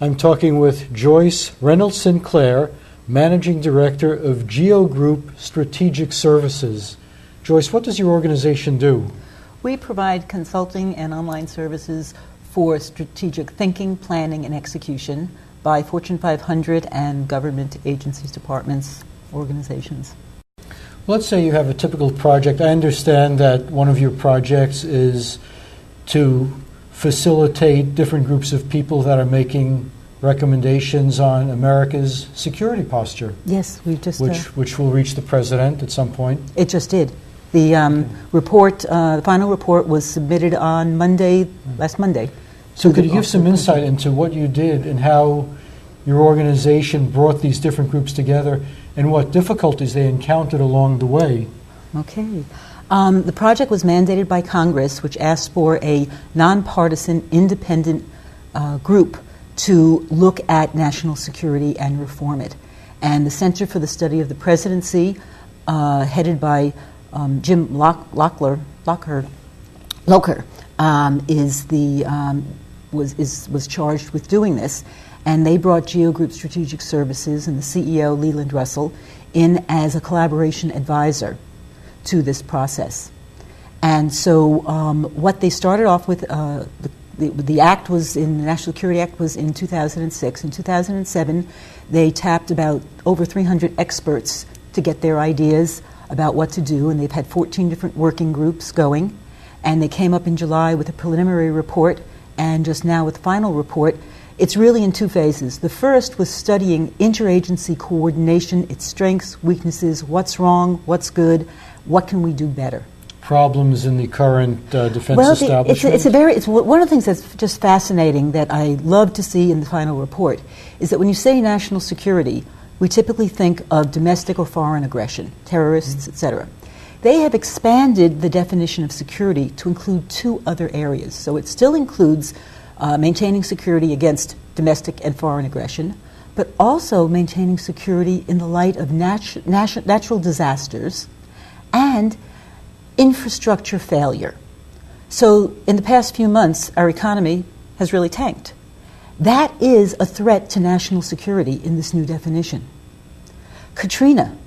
I'm talking with Joyce Reynolds-Sinclair, Managing Director of GEO Group Strategic Services. Joyce, what does your organization do? We provide consulting and online services for strategic thinking, planning, and execution by Fortune 500 and government agencies, departments, organizations. Let's say you have a typical project. I understand that one of your projects is to facilitate different groups of people that are making recommendations on America's security posture. Yes, we've just... Which will reach the president at some point. It just did. The report, the final report was submitted on Monday, last Monday. So could you give some insight into what you did and how your organization brought these different groups together and what difficulties they encountered along the way? Okay. The project was mandated by Congress, which asked for a nonpartisan, independent group to look at national security and reform it. And the Center for the Study of the Presidency, headed by Jim Locher, was charged with doing this, and they brought GEO Group Strategic Services and the CEO, Leland Russell, in as a collaboration advisor to this process. And so what they started off with, the act was in, the National Security Act was in 2006. In 2007, they tapped about over 300 experts to get their ideas about what to do, and they've had 14 different working groups going, and they came up in July with a preliminary report, and just now with the final report. It's really in two phases. The first was studying interagency coordination, its strengths, weaknesses, what's wrong, what's good, what can we do better. Problems in the current defense establishment? It's one of the things that's just fascinating that I love to see in the final report is that when you say national security, we typically think of domestic or foreign aggression, terrorists, etc. They have expanded the definition of security to include two other areas. So it still includes maintaining security against domestic and foreign aggression, but also maintaining security in the light of natural disasters and infrastructure failure. So in the past few months, our economy has really tanked. That is a threat to national security in this new definition. Katrina,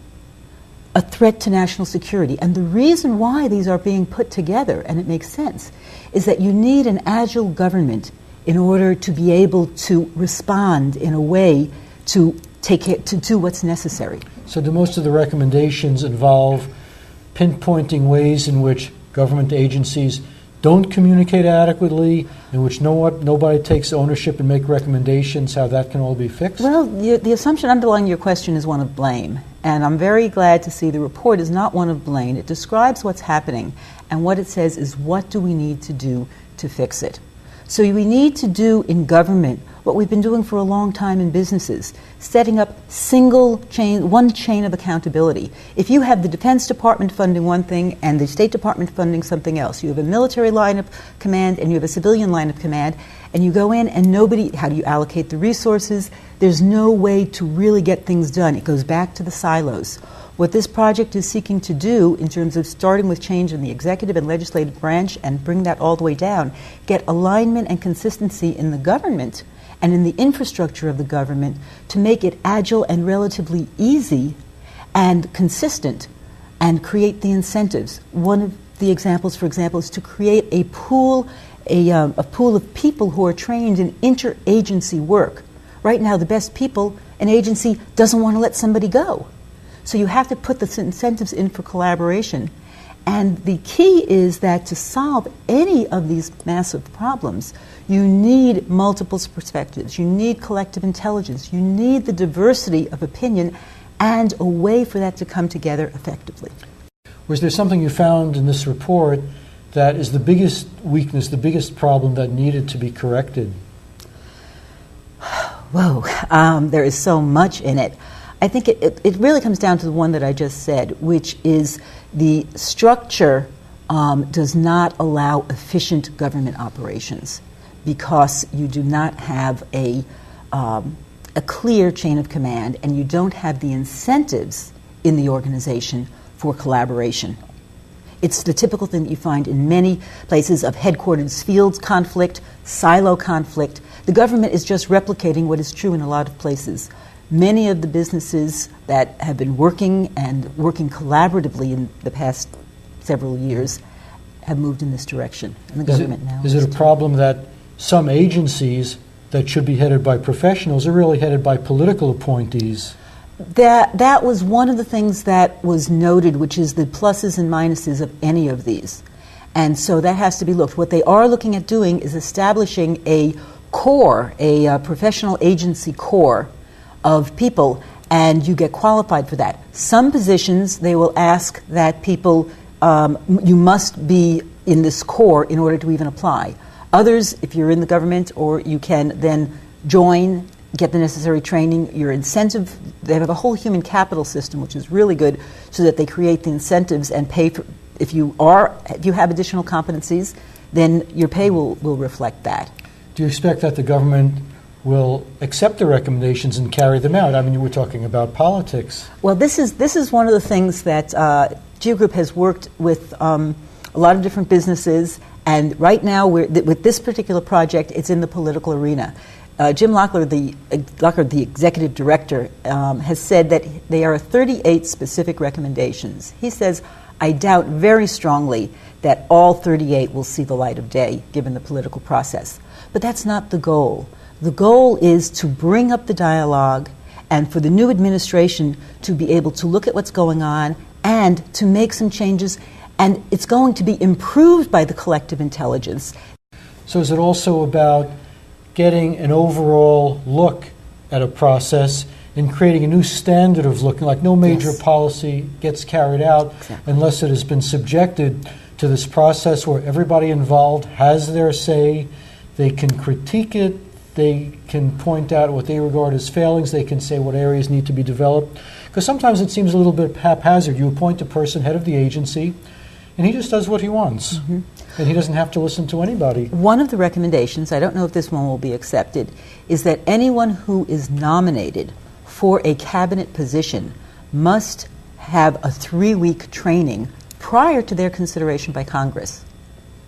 a threat to national security. And the reason why these are being put together, and it makes sense, is that you need an agile government in order to be able to respond in a way to do what's necessary. So do most of the recommendations involve pinpointing ways in which government agencies don't communicate adequately, in which nobody takes ownership and make recommendations, how that can all be fixed? Well, the assumption underlying your question is one of blame. And I'm very glad to see the report is not one of blame. It describes what's happening, and what it says is what do we need to do to fix it. So we need to do in government what we've been doing for a long time in businesses, setting up one chain of accountability. If you have the Defense Department funding one thing and the State Department funding something else, you have a military line of command and you have a civilian line of command, and you go in and how do you allocate the resources? There's no way to really get things done. It goes back to the silos. What this project is seeking to do in terms of starting with change in the executive and legislative branch and bring that all the way down, get alignment and consistency in the government and in the infrastructure of the government to make it agile and relatively easy and consistent and create the incentives. One of the examples, for example, is to create a pool of people who are trained in interagency work. Right now, the best people, an agency doesn't want to let somebody go. So you have to put the incentives in for collaboration. And the key is that to solve any of these massive problems, you need multiple perspectives, you need collective intelligence, you need the diversity of opinion and a way for that to come together effectively. Was there something you found in this report that is the biggest weakness, the biggest problem that needed to be corrected? Whoa, there is so much in it. I think it really comes down to the one that I just said, which is the structure does not allow efficient government operations because you do not have a clear chain of command and you don't have the incentives in the organization for collaboration. It's the typical thing that you find in many places of headquarters fields conflict, silo conflict, The government is just replicating what is true in a lot of places. Many of the businesses that have been working and working collaboratively in the past several years have moved in this direction. And the government now is it a problem that some agencies that should be headed by professionals are really headed by political appointees? That was one of the things that was noted, which is the pluses and minuses of any of these. And so that has to be looked. What they are looking at doing is establishing a core, a professional agency core of people, and you get qualified for that. Some positions, they will ask that people, you must be in this core in order to even apply. Others, if you're in the government, or you can then join, get the necessary training, your incentive, they have a whole human capital system, which is really good, so that they create the incentives and pay for, if you have additional competencies, then your pay will reflect that. Do you expect that the government will accept the recommendations and carry them out? I mean, you were talking about politics. Well, this is one of the things that GEO Group has worked with a lot of different businesses, and right now with this particular project, it's in the political arena. Jim Locklear, the executive director, has said that there are 38 specific recommendations. He says, I doubt very strongly that all 38 will see the light of day, given the political process. But that's not the goal. The goal is to bring up the dialogue and for the new administration to be able to look at what's going on and to make some changes, and it's going to be improved by the collective intelligence. So is it also about getting an overall look at a process and creating a new standard of looking, like no major policy gets carried out unless it has been subjected to this process where everybody involved has their say, they can critique it, they can point out what they regard as failings, they can say what areas need to be developed. Because sometimes it seems a little bit haphazard. You appoint a person, head of the agency, and he just does what he wants. Mm-hmm. And he doesn't have to listen to anybody. One of the recommendations, I don't know if this one will be accepted, is that anyone who is nominated for a cabinet position must have a 3-week training prior to their consideration by Congress.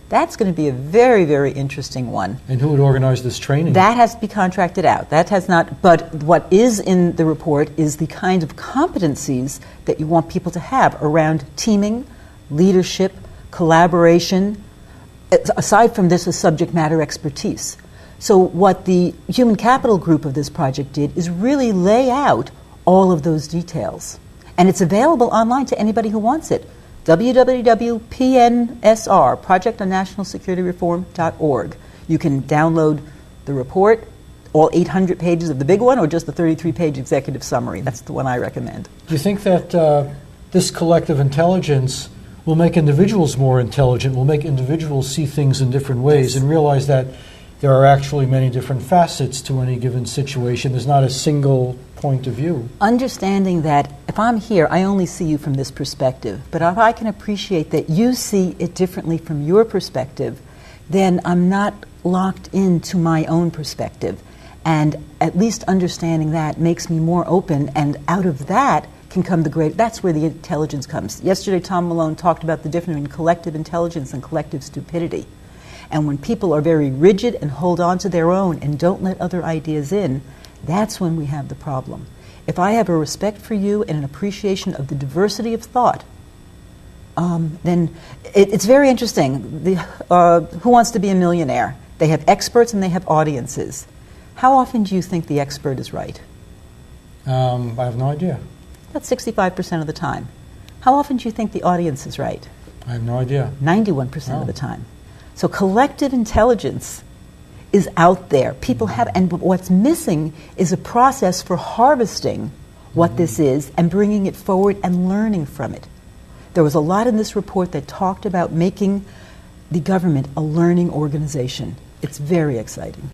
That's going to be a very, very interesting one. And who would organize this training? That has to be contracted out. That has not, but what is in the report is the kind of competencies that you want people to have around teaming, leadership, collaboration, aside from this, a subject matter expertise. So what the human capital group of this project did is really lay out all of those details. And it's available online to anybody who wants it. www.pnsr, Project on National Security Reform.org. You can download the report, all 800 pages of the big one, or just the 33-page executive summary. That's the one I recommend. Do you think that this collective intelligence will make individuals more intelligent, will make individuals see things in different ways and realize that there are actually many different facets to any given situation? There's not a single point of view. Understanding that if I'm here, I only see you from this perspective, but if I can appreciate that you see it differently from your perspective, then I'm not locked into my own perspective. And at least understanding that makes me more open, and out of that can come that's where the intelligence comes. Yesterday, Tom Malone talked about the difference between collective intelligence and collective stupidity. And when people are very rigid and hold on to their own and don't let other ideas in, that's when we have the problem. If I have a respect for you and an appreciation of the diversity of thought, then it's very interesting. Who Wants to Be a Millionaire? They have experts and they have audiences. How often do you think the expert is right? I have no idea. About 65% of the time. How often do you think the audience is right? I have no idea. 91% of the time. So collective intelligence is out there. People have, and what's missing is a process for harvesting what this is and bringing it forward and learning from it. There was a lot in this report that talked about making the government a learning organization. It's very exciting.